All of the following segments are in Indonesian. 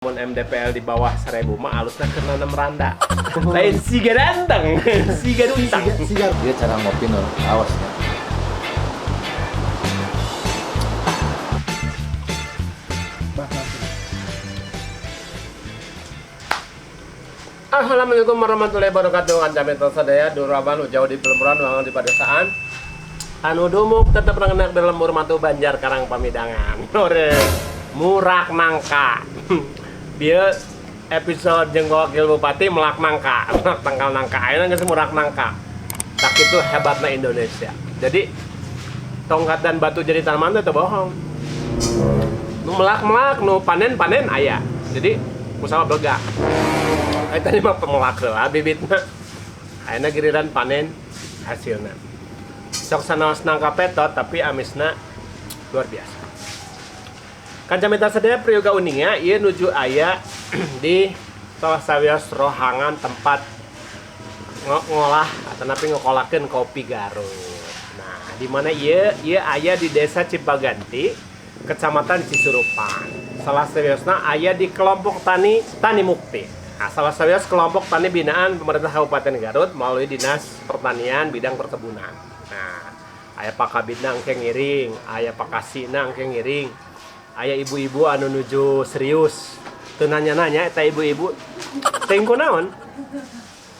Mun MDPL di bawah 1000 mah alusna keur nanam randa. Lain siga dantang, siga duntang. Siga. Dia cara ngopi no, awasnya. Assalamualaikum warahmatullahi wabarakatuh. Ancamin sadaya duraban jauh di pelemuran wangan di padesaan. Anu dumuk tetep rangenak dalam urmatu Banjar Karang Pamidangan. Ore murak nangka. Dia episode jeung wakil bupati melak nangka, melak tangkal nangka. Ayeuna geus murak nangka. Tak itu hebatna Indonesia. Jadi tongkat dan batu jadi tanaman teh bohong. Nu melak-melak, nu panen-panen aya. Jadi usaha belegak. Ayo tadi mah pemelak heula bibitna. Ayeuna giliran panen hasilna. Sok sanaos nangka petot tapi amisna luar biasa. Kancamita sadaya priyoga uningnya ieu nuju aya di salah sawios rohangan tempat ngolah atanapi ngokolakeun kopi Garut. Nah, di mana ieu aya di Desa Cipaganti, Kecamatan Cisurupan. Salah sawiosna aya di kelompok tani Mukti. Nah, salah sawios kelompok tani binaan pemerintah Kabupaten Garut melalui Dinas Pertanian bidang perkebunan. Nah, aya Pak Kabidna engke ngiring, aya Pak Kasina engke ngiring. Aya ibu-ibu anu nuju serius. Teu nanya-nanya eta ibu-ibu. Teh kunaon?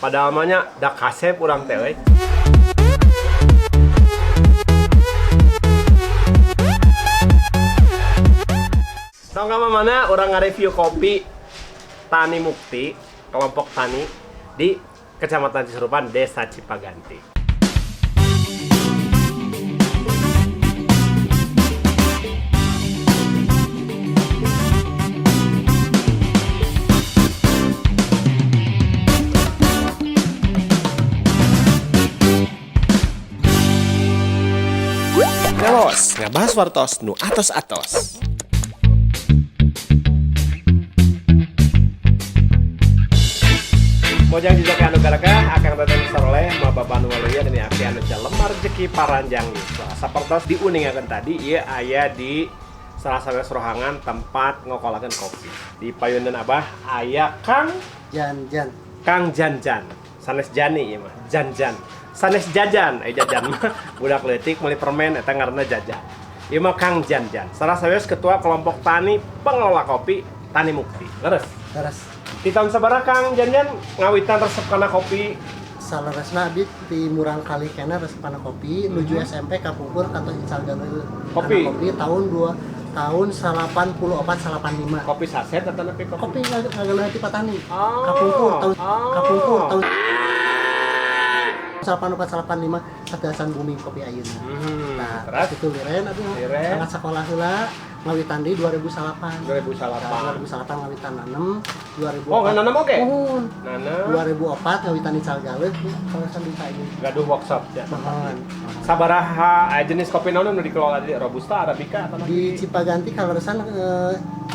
Padahal mah nya da kasep urang teh we. Tong mana orang nge-review kopi Tani Mukti, kelompok tani di Kecamatan Cisurupan, Desa Cipaganti. Ngelos, ngabahas wartos nu atos-atos. Mojang jejak anu galakah akang datang saroleh mababan waluya dan aki anu lemar rezeki paranjang gitu. Sapertos diuningakeun tadi ieu aya di salah satu rohangan tempat ngokolakeun kopi. Di payeunan Abah aya Kang Janjan. Sanes Jani ieu mah, Janjan. Sanes Jajan, jajan mah budak leutik meuli permen eta ngaranna Jajan. Ieu mah Kang Janjan. Salah sawios ketua kelompok tani pengelola kopi Tani Mukti. Leres. Di tahun sabaraha Kang Janjan ngawitan resep kana kopi? Salaresna abdi di murang kali kena resepana kopi nuju SMP kapungkur kantor Ical Galuh. Kopi tahun 84-85. Kopi saset atau nepi kopi? Kopi ngageuleuh ti Patani. Oh. Kapungkur tahun 84-85 sadasan bumi kopi ayeuna. Nah, terus itu liren abdi sangat sekolah heula ngawitan di 2008. 2008 ngawitan nanem 2004. Oh, nanam oke. Mohon. Nanam 2004 ngawitan di Calgaweut kawasan desa ieu. gaduh workshop ya. Mohon. Sabaraha jenis kopi naon nu dikelola di Robusta, Arabica atau Di Cipaganti kaleresan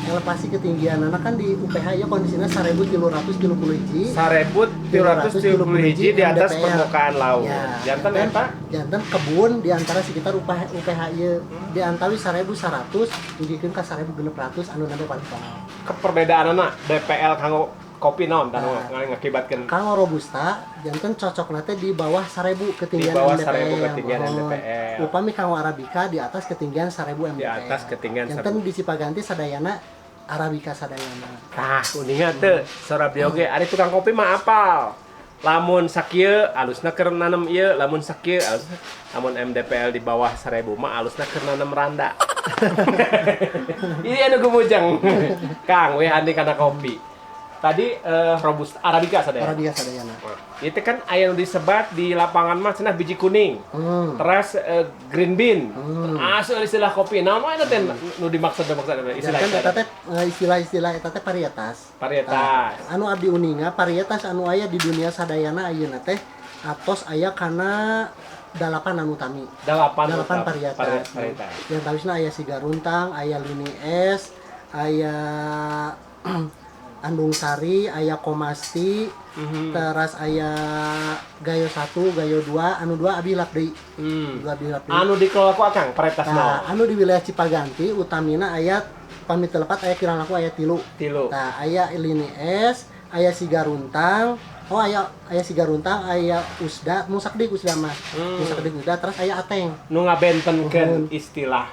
elevasi ketinggianna kan di UPH ya kondisinya 1330 hiji. 1330 hiji di atas permukaan laut. Ya, Janten eta? Janten kebun di antara sekitar UPH ieu di antara 1100 dugikeun ka 1600 anu nanti paling tol. Keperbedaanna DPL kanggo kopi naon dan ngakibatkeun Kanggo Robusta janten cocokna teh di bawah 1000 ketinggian di bawah MDPL. 1000 ketinggian MDPL. Upami kanggo Arabica di atas ketinggian 1000 MDPL. Di atas ketinggian janten di Cipaganti sadayana Arabica sadayana. Tah, uningan teu Sorabio ge ari tukang kopi mah apal. Lamun sakieu alusna keur nanem ieu, lamun sakieu lamun MDPL di bawah 1000 mah alusna keur nanem randa. Ini anu gumujang. Kang we andi kana kopi. Tadi Robusta Arabica sadaya. Arabica sadayana. Itu kan aya nu disebat di lapangan mah cenah biji kuning. Terus green bean. Asuh istilah kopi. Naon eta teh nu dimaksud istilah eta teh istilah eta teh varietas. Anu abdi uninga varietas anu aya di dunia sadayana ayeuna teh atos aya kana 8 anu utami. 8 varietas. Yang tawisna aya siga runtang, aya lini es, aya Andung Sari, aya Komasti, terus aya Gayo 1, Gayo 2, anu 2 abi hilap deui. Anu dikelola ku Akang paretas naon? Anu di wilayah Cipaganti utamina aya pami telepat aya kirang laku aya 3. Tah aya Lini S, aya Sigaruntang. Oh aya Sigaruntang, aya Usda, nu sakdik Usda mah. Nu sakdik Usda, terus aya Ateng. Nu ngabentenkeun istilah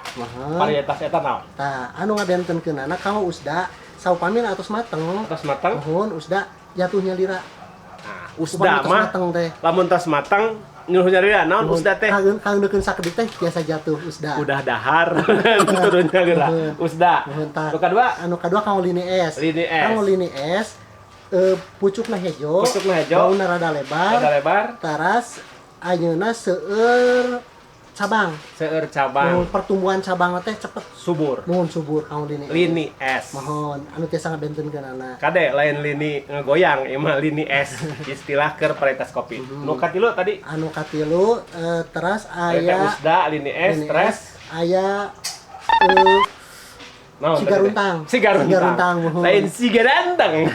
varietas eta naon? Tah, anu ngabentenkeunana kanggo Usda, saupamina atos mateng. Atos mateng? Usda jatuhnya lira. Nah, Usda mah mateng teh. Lamun tos mateng nyuruhnya lira naon Usda teh? Kang deukeun sakdik teh biasa jatuh Usda. Udah dahar turunnya lira. Usda. Nu kadua kanggo Lini S. Kanggo Lini S pucukna hejo, daunna rada lebar, taras ayeuna seueur cabang. Pertumbuhan cabang teh cepet subur. Mohon subur kanggo Lini S. Mohon anu tiasa ngabentenkeunana. Kade lain lini ngegoyang ieu mah Lini S. Istilah keur varietas kopi. Nu katilu tadi? Anu katilu teras aya Usda, Lini S, terus aya Sigaruntang. Lain Sigaruntang.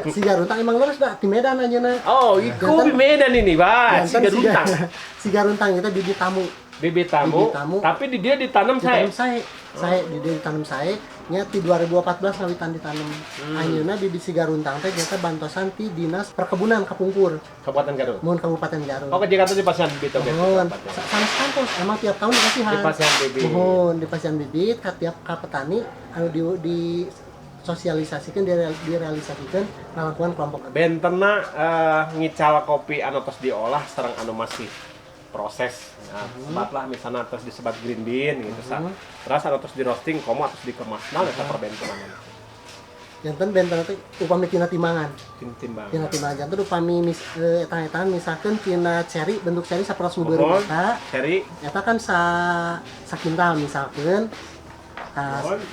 Sigaruntang emang lurus dah di Medan aja. Oh, iku di Medan ini, Pak. Sigaruntang. Sigaruntang itu bibit tamu. Tapi di dia ditanam sae. Di dia ditanam sae. Nya ti 2014 ngawitan ditanam. Ayeuna bibit Sigaruntang teh nyata bantosan ti Dinas Perkebunan Kapungkur. Kabupaten Garut. Mun Kabupaten Garut. Oh, ke Jakarta dipasihan bibit oge. Sanes kampus emang tiap tahun dikasihan. Dipasihan bibit. Dipasihan bibit ka tiap ka petani anu di sosialisasikan, direalisasikan ngalakuan kelompok. Bentenna ngical kopi anu tos diolah sareng anu masih proses. Sebab lah misalnya terus disebat green bean gitu terus anu terus di roasting komo terus dikemas. Nah eta perbentenan. Janten benten teh upami tina timbangan. Tina timbangan janten upami eta misalkeun tina ceri bentuk ceri saperos beureum eta. Ceri eta kan sakintal misalkeun.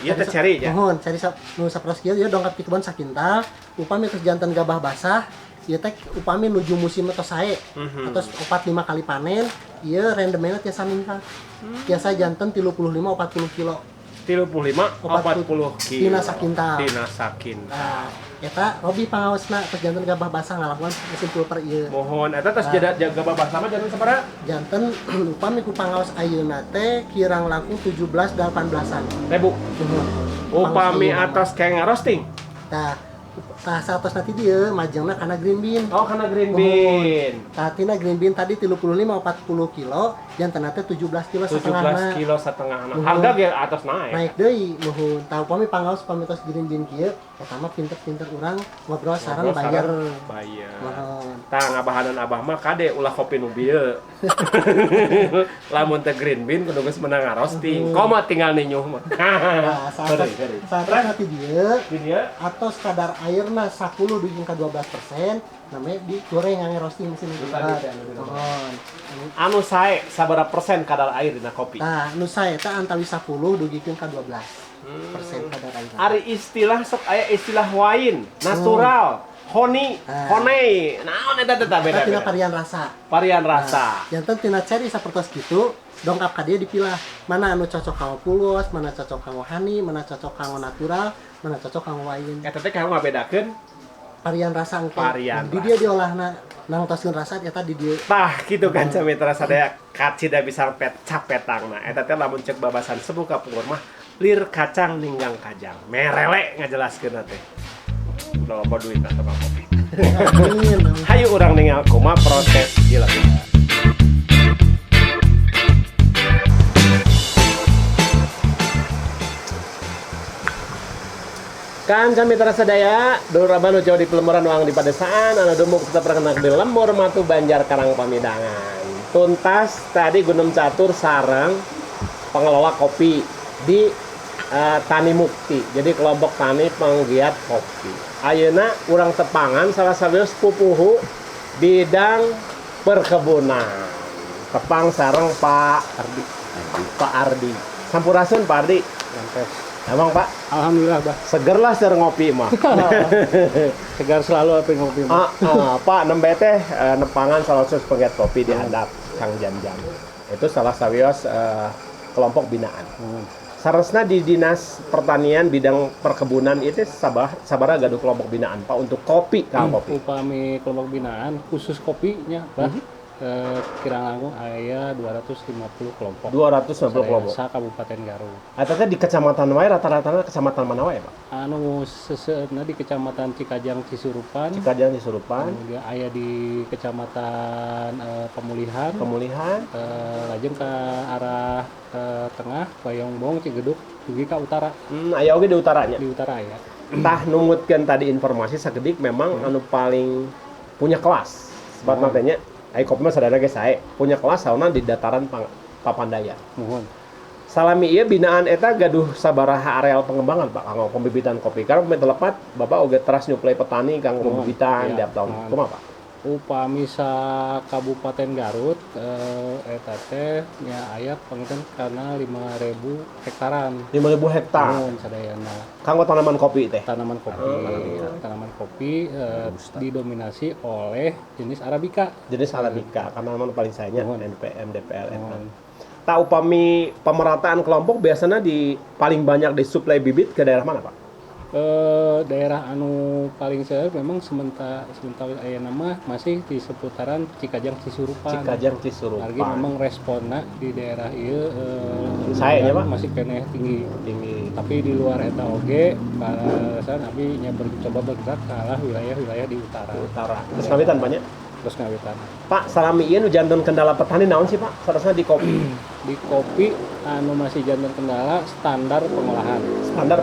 Iya teh ceri ya. Ceri nu saperos kieu ieu dongkap ti kebon sakintal, upami terus janten gabah basah, ieu teh upami nuju musim tos sae. Atos 4-5 kali panen, ieu rendemena tiasa ningkat. Tiasa janten 35-40 kilo. 35-40 kilo. Tina sakintal. Nah, eta Robi pangaosna terus janten gabah basah ngalakuan musim pulper ieu. Mohon eta terus gabah basah mah janten sabaraha? Janten upami ku pangaos ayeuna teh kirang langkung 17-18an ribu. Upami atas kayak ngarosting. Tah satos nanti dia majangna kana green bean. Oh, kana green bean. Tah tina green bean tadi 35-40 kilo, janten teh 17 kilo setengahna. 17 kilo setengahna. Harga ge atas naik. Naik deui, nuhun. Tah upami pangaos pamitos green bean kieu, pertama pinter-pinter urang ngobrol sareng bayar. Mohon. Tah ngabahanan Abah mah kade ulah kopi nu bieu. Lamun teh green bean kudu geus meunang roasting. Komo tinggal ninyuh mah. Saat nanti dia atos kadar airna 10 dugi ka 12%, namanya digoreng ngangge roasting mesin anu sae sabaraha persen kadar air dina kopi? Nah, anu sae teh antawis 10 dugikeun ka 12% kadar air. Ari istilah sok aya istilah wine, natural, honey. Naon eta teh beda? Tina varian rasa. Janten tina ceri sapertos kitu, dongkap ka dia dipilah. Mana anu cocok kanggo pulus, mana cocok kanggo honey, mana cocok kanggo natural, mana cocok kanggo wine. Eta teh kanggo ngabedakeun varian rasa engke. Di dia diolahna nang toskeun rasa eta di dia. Tah kitu kan camitra sadaya kacida bisa capetangna. Eta teh lamun ceuk babasan sebu kapungkur mah lir kacang ninggang kajang. Merele ngajelaskeun teh. Udah loba duit atau kopi. Hayu urang ningal kumaha proses gila. Kan camitra sadaya, Duraban jauh di Pelemuran Wang di Padesaan, anu dumuk tetap terkenal di Lembur Matu Banjar Karang Pamidangan. Tuntas tadi Gunung Catur sareng pengelola kopi di Tani Mukti. Jadi kelompok tani penggiat kopi. Ayeuna urang tepangan salah sawios pupuhu bidang perkebunan. Tepang sareng Pak Ardi. Sampurasun Pak Ardi. Emang Pak? Alhamdulillah, Bah. Seger lah ser ngopi mah. Segar selalu apa ngopi mah. Pak nembe teh nepangan salah satu penggiat kopi di handap Kang Janjan. Itu salah sawios kelompok binaan. Saresna di Dinas Pertanian bidang perkebunan itu sabaraha gaduh kelompok binaan Pak untuk kopi kopi. Upami kelompok binaan khusus kopinya Bah. Kirang langkung aya 250 kelompok. 250 kelompok. Sa Kabupaten Garut. Eta teh di kecamatan wae rata-rata kecamatan mana wae, Pak? Anu seuseutna di Kecamatan Cikajang Cisurupan. Cikajang Cisurupan. Kemudian aya di Kecamatan Pemulihan. Lajeng ke arah tengah Bayongbong Cigeduk dugi ka utara. Aya oge di utaranya. Di utara ya. Tah numutkeun tadi informasi sagedik memang anu paling punya kelas. Sebab nantinya ai kopi mah sadana ge sae. Punya kelas sauna di dataran Papandayan. Mohon. Salami ieu binaan eta gaduh sabaraha areal pengembangan Pak kanggo pembibitan kopi. Karena pemit Bapak oge teras nyuplai petani kanggo pembibitan tiap tahun. Kumaha Pak? Upami sa Kabupaten Garut eta teh nya aya pangitan kana 5.000 hektaran. 5.000 hektar. Mohon sadayana. Kanggo tanaman kopi teh. Tanaman kopi didominasi oleh jenis Arabica. Jenis Arabica karena tanaman paling sayanya NPM, DPL eta. Tak upami pemerataan kelompok biasanya di paling banyak disuplai bibit ke daerah mana Pak? Daerah anu paling saya memang sementara aya nama masih di seputaran Cikajang Cisurupan. Lagi memang responna di daerah ieu saya Pak masih keneh tinggi. Tapi di luar eta oge balasan abi nya coba bergerak ke arah wilayah-wilayah di utara. Terus ngawitan banyak. Terus ngawitan. Pak, salami ieu nu janten kendala petani naon sih Pak? Saresna di kopi. Di kopi anu masih janten kendala standar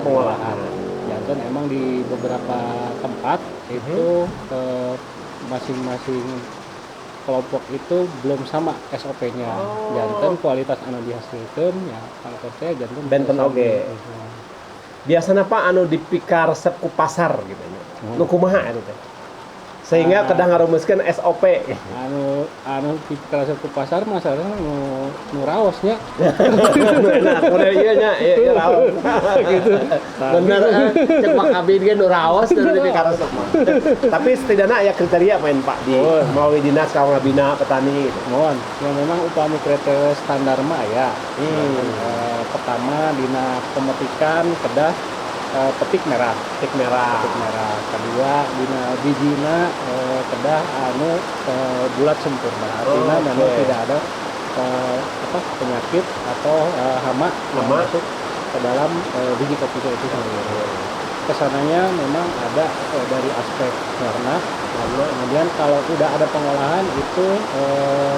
pengolahan. Dan emang di beberapa tempat itu masing-masing kelompok itu belum sama SOP-nya. Janten kualitas anu dihasilkeun ya kangkos teh janten benten oge. Biasana Pak anu dipikar resep ku pasar gitu nya. Nu kumaha anu teh? Sehingga kedah ngarumuskeun SOP. Anu dipikar resep ku pasar masalahna nu raosnya. Nah, kudu ieu nya, ieu raos. Gitu. Bener, cek Pak Kabid ge nu raos teh dipikar resep mah. Tapi setidaknya aya kriteria main Pak di melalui dinas kanggo ngabina petani gitu. Mohon, yang memang upami kriteria standar mah ya. Pertama dina pemetikan kedah petik merah. Kedua dina bijina kedah anu bulat sempurna. Artinya memang tidak ada penyakit atau hama yang masuk ke dalam biji kopi itu sendiri. Kesananya memang ada dari aspek warna, lalu kemudian kalau udah ada pengolahan itu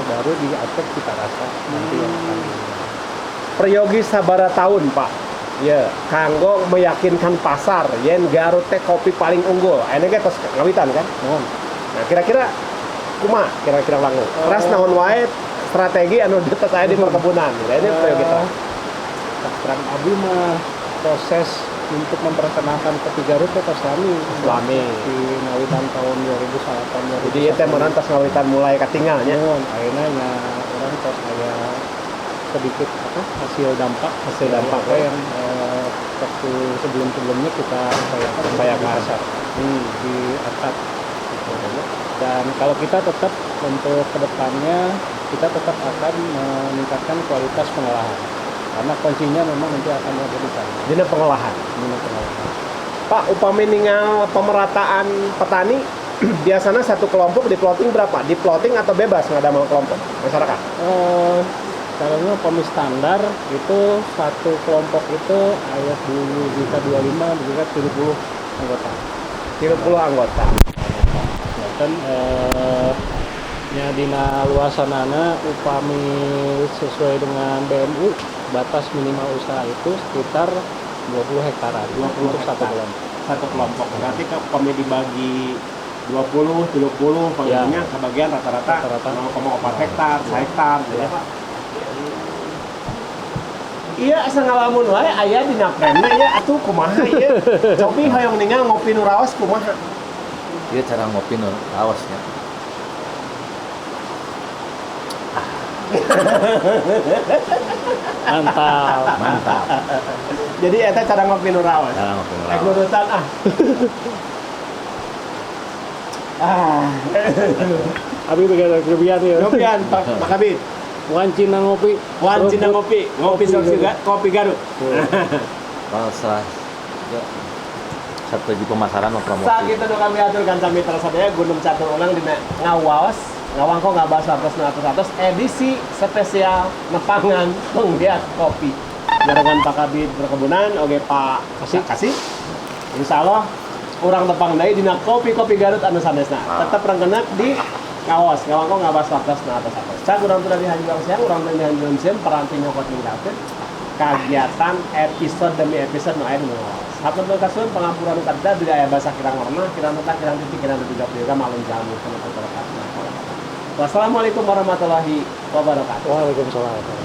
baru di aspek cita rasa nanti yang akan Peryogi sabara tahun Pak. Ya, kanggo meyakinkan pasar yen Garut teh kopi paling unggul. Ene ge tos ngawitan kan? Nah, kira-kira kumaha kira-kira langkung. Teras naon wae strategi anu dites aya di perkebunan. Ini peryogi teh. Terang abdi mah proses untuk memperkenalkan kopi Garut teh Islami di ngawitan tahun 2008. Jadi ieu teh merantas ngawitan mulai katinggalnya. Ayeuna nya urang tos aya sedikit hasil dampak yang waktu sebelumnya kita upayakan pasar di atap gitu. Dan kalau kita tetap untuk kedepannya kita tetap akan meningkatkan kualitas pengolahan karena kuncinya memang nanti akan ada di sana. Dina pengolahan. Pak, upami ningal pemerataan petani biasanya satu kelompok di plotting berapa? Di plotting atau bebas ngadamel kelompok masyarakat? Kalau pemi standar itu satu kelompok itu ayat dulu bisa 25 bisa 70 anggota. 30 anggota. Dan nya dina luasanana upami sesuai dengan BMU batas minimal usaha itu sekitar 20 hektaran. 20 satu hektar. kelompok. Satu kelompok. Berarti ke upami dibagi 20, 30, pengennya kebagian rata-rata 0,4 hektar, 1 hektar gitu ya Pak. Iya, asa ngalamun wae aya dina premna ya atuh kumaha ieu. Cobi hoyong ningal ngopi nu raos kumaha. Ieu cara ngopi nu raosnya. Mantap. Jadi eta cara ngopi nu raos. Cara ngopi nu raos. Ek nurutan Abi begitu kelebihan ya. Pak Kabid. Wancina ngopi. Wancina ngopi, ngopi juga, kopi Garut. Kalau salah ya, strategi pemasaran atau promosi. Saat kita kami aturkan sami tersadaya Gunung Catur ulang di ngawas, ngawangko ngabas atas edisi spesial nepangan penggiat kopi. Jaringan Pak Kabid perkebunan, oke Pak Kasih. Insya Allah orang tepang deui dina kopi Garut anu sanesna. Tetep rengkenak di ngawas, ngawangko ngabas atas. Saya kurang tuh dari Haji Siang, kurang dari Haji Siang peranti nyokot ninggalkeun kegiatan episode demi episode nu aya di ngawas. Hatur nuhun kasuhun pangampura nu kadda bila aya basa kirang warna, kirang tetap, kirang titik, kirang titik juga malun jamu kana wassalamualaikum warahmatullahi wabarakatuh. Waalaikumsalam.